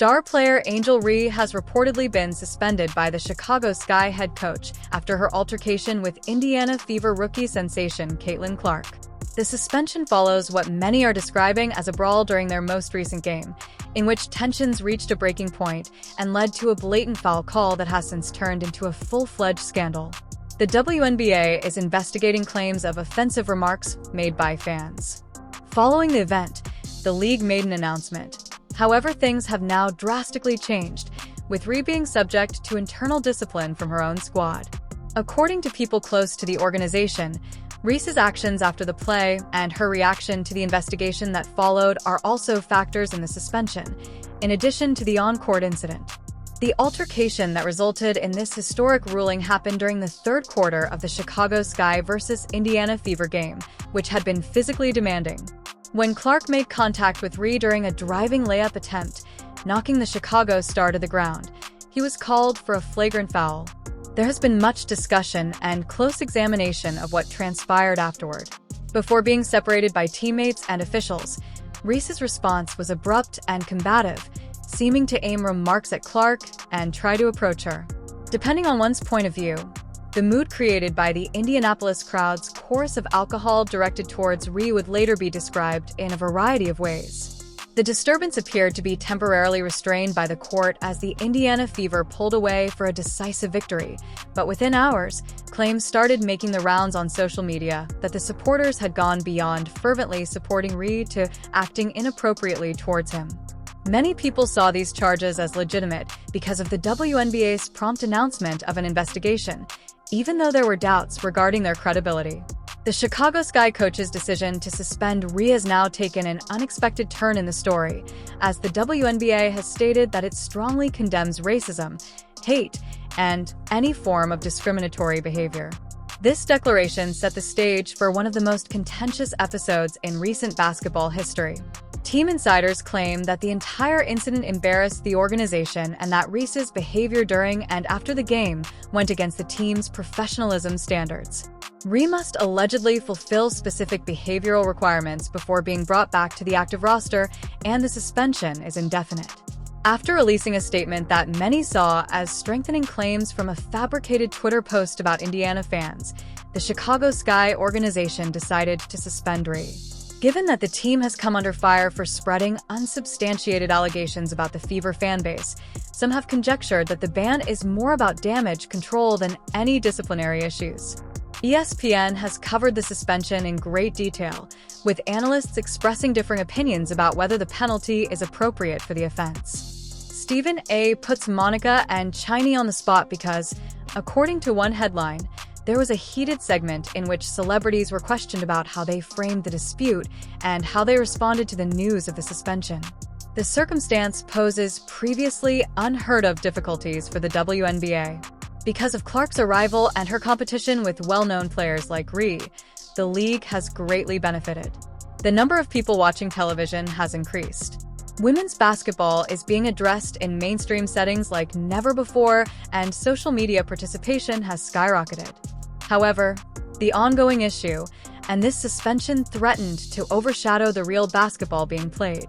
Star player Angel Reese has reportedly been suspended by the Chicago Sky head coach after her altercation with Indiana Fever rookie sensation Caitlin Clark. The suspension follows what many are describing as a brawl during their most recent game, in which tensions reached a breaking point and led to a blatant foul call that has since turned into a full-fledged scandal. The WNBA is investigating claims of offensive remarks made by fans. Following the event, the league made an announcement. However, things have now drastically changed, with Reese being subject to internal discipline from her own squad. According to people close to the organization, Reese's actions after the play and her reaction to the investigation that followed are also factors in the suspension, in addition to the on-court incident. The altercation that resulted in this historic ruling happened during the third quarter of the Chicago Sky vs. Indiana Fever game, which had been physically demanding. When Clark made contact with Reese during a driving layup attempt, knocking the Chicago Star to the ground, he was called for a flagrant foul. There has been much discussion and close examination of what transpired afterward. Before being separated by teammates and officials, Reese's response was abrupt and combative, seeming to aim remarks at Clark and try to approach her. Depending on one's point of view, the mood created by the Indianapolis crowd's chorus of alcohol directed towards Reese would later be described in a variety of ways. The disturbance appeared to be temporarily restrained by the court as the Indiana Fever pulled away for a decisive victory, but within hours, claims started making the rounds on social media that the supporters had gone beyond fervently supporting Reese to acting inappropriately towards him. Many people saw these charges as legitimate because of the WNBA's prompt announcement of an investigation, even though there were doubts regarding their credibility. The Chicago Sky coach's decision to suspend Reese has now taken an unexpected turn in the story, as the WNBA has stated that it strongly condemns racism, hate, and any form of discriminatory behavior. This declaration set the stage for one of the most contentious episodes in recent basketball history. Team insiders claim that the entire incident embarrassed the organization and that Reese's behavior during and after the game went against the team's professionalism standards. Reese must allegedly fulfill specific behavioral requirements before being brought back to the active roster, and the suspension is indefinite. After releasing a statement that many saw as strengthening claims from a fabricated Twitter post about Indiana fans, the Chicago Sky organization decided to suspend Reese. Given that the team has come under fire for spreading unsubstantiated allegations about the Fever fanbase, some have conjectured that the ban is more about damage control than any disciplinary issues. ESPN has covered the suspension in great detail, with analysts expressing differing opinions about whether the penalty is appropriate for the offense. Stephen A. puts Monica and Chiney on the spot because, according to one headline, there was a heated segment in which celebrities were questioned about how they framed the dispute and how they responded to the news of the suspension. The circumstance poses previously unheard-of difficulties for the WNBA. Because of Clark's arrival and her competition with well-known players like Reese, the league has greatly benefited. The number of people watching television has increased. Women's basketball is being addressed in mainstream settings like never before, and social media participation has skyrocketed. However, the ongoing issue, and this suspension threatened to overshadow the real basketball being played.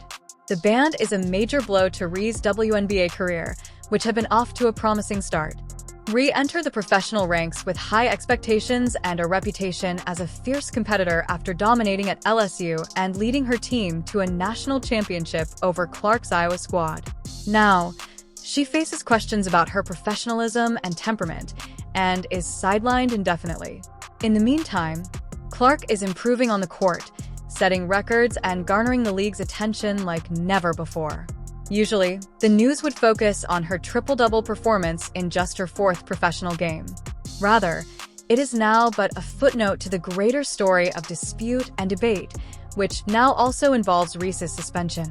The ban is a major blow to Reese's WNBA career, which had been off to a promising start. Reese entered the professional ranks with high expectations and a reputation as a fierce competitor after dominating at LSU and leading her team to a national championship over Clark's Iowa squad. Now, she faces questions about her professionalism and temperament, and is sidelined indefinitely. In the meantime, Clark is improving on the court, setting records and garnering the league's attention like never before. Usually, the news would focus on her triple-double performance in just her fourth professional game. Rather, it is now but a footnote to the greater story of dispute and debate, which now also involves Reese's suspension.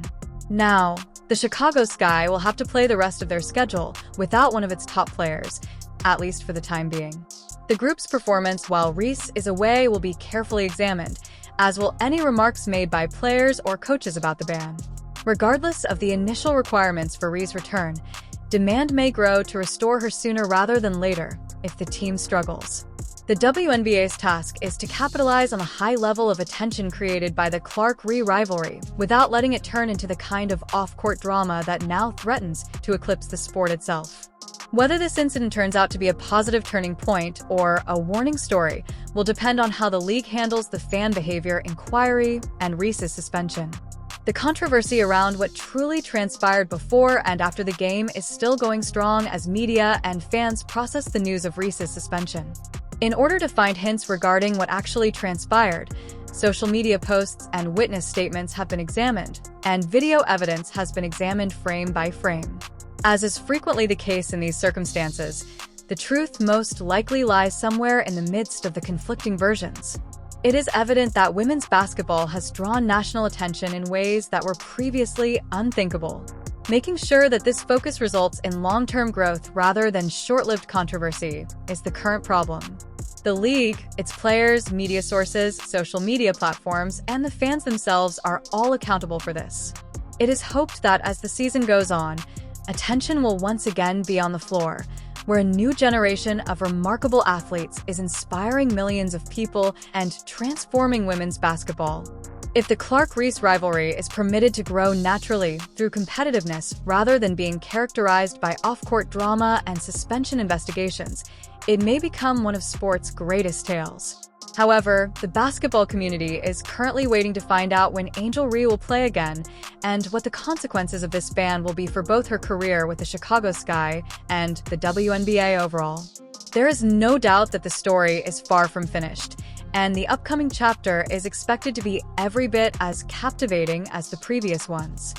Now, the Chicago Sky will have to play the rest of their schedule without one of its top players, at least for the time being. The group's performance while Reese is away will be carefully examined, as will any remarks made by players or coaches about the ban. Regardless of the initial requirements for Reese's return, demand may grow to restore her sooner rather than later if the team struggles. The WNBA's task is to capitalize on the high level of attention created by the Clark-Reese rivalry without letting it turn into the kind of off-court drama that now threatens to eclipse the sport itself. Whether this incident turns out to be a positive turning point or a warning story will depend on how the league handles the fan behavior inquiry and Reese's suspension. The controversy around what truly transpired before and after the game is still going strong as media and fans process the news of Reese's suspension. In order to find hints regarding what actually transpired, social media posts and witness statements have been examined, and video evidence has been examined frame by frame. As is frequently the case in these circumstances, the truth most likely lies somewhere in the midst of the conflicting versions. It is evident that women's basketball has drawn national attention in ways that were previously unthinkable. Making sure that this focus results in long-term growth rather than short-lived controversy is the current problem. The league, its players, media sources, social media platforms, and the fans themselves are all accountable for this. It is hoped that as the season goes on, attention will once again be on the floor, where a new generation of remarkable athletes is inspiring millions of people and transforming women's basketball. If the Clark-Reese rivalry is permitted to grow naturally through competitiveness rather than being characterized by off-court drama and suspension investigations, it may become one of sport's greatest tales. However, the basketball community is currently waiting to find out when Angel Reese will play again and what the consequences of this ban will be for both her career with the Chicago Sky and the WNBA overall. There is no doubt that the story is far from finished, and the upcoming chapter is expected to be every bit as captivating as the previous ones.